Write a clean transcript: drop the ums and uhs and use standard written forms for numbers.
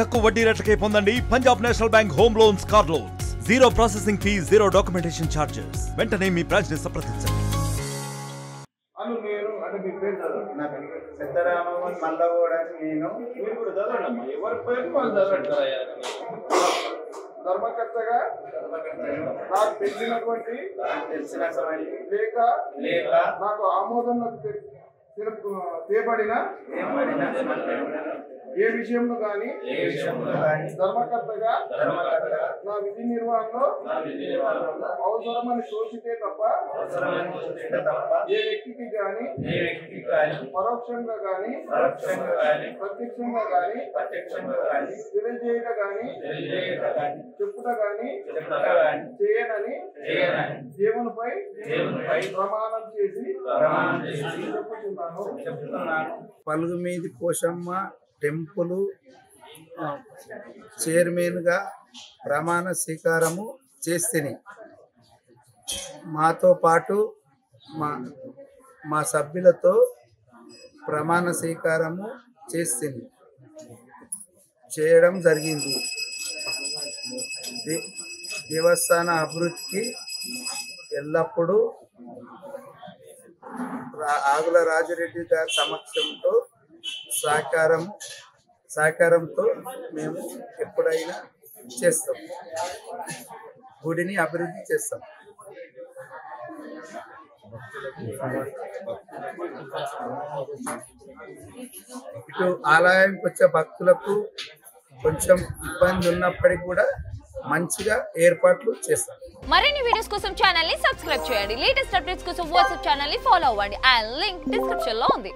తక్కువ వడ్డీ రేట్లకే పొందండి Punjab national bank home loans, car loans. Zero processing fee, zero documentation charges. వెంటనే మీ బ్రాంచ్ ని సంప్రదించండి. సిద్ధరామన్ మల్లగూడని నేను ధర్మకర్తగా నాకు తెలిసినటువంటి లేక నాకు ఆమోదంలో తేబడిన ఏ విషయంలో కానీ ధర్మకర్తగా నా విధి నిర్వహణలో అవసరమని సూచితే తప్ప ఏ వ్యక్తికి కానీ పరోక్షంగా కానీ ప్రత్యక్షంగా కానీ తెలియజేయట కానీ చెప్పుట కానీ చేయనని దేవునిపై ప్రమాణం చేసి చెప్పుచున్నాను. పలుగుమీది పోషమ్మ టెంపుల్ చైర్మన్గా ప్రమాణ స్వీకారము చేస్తేని మాతో పాటు మా సభ్యులతో ప్రమాణ స్వీకారము చేయడం జరిగింది. దేవస్థాన అభివృద్ధికి ఎల్లప్పుడూ ఆగుల రాజరెడ్డి గారి సమక్షంతో సహకారంతో మేము ఎప్పుడైనా చేస్తాం, గుడిని అభివృద్ధి చేస్తాం. ఇటు ఆలయానికి వచ్చే భక్తులకు కొంచెం ఇబ్బంది ఉన్నప్పటికీ కూడా మంచిగా ఏర్పాట్లు చేస్తాం. మరిన్ని వీడియోస్ కోసం ఛానల్ ని సబ్స్క్రైబ్ చేయండి. లేటెస్ట్ అప్డేట్స్ కోసం వాట్సాప్ ఛానల్ ని ఫాలో అవ్వండి. ఆ లింక్ డిస్క్రిప్షన్ లో ఉంది.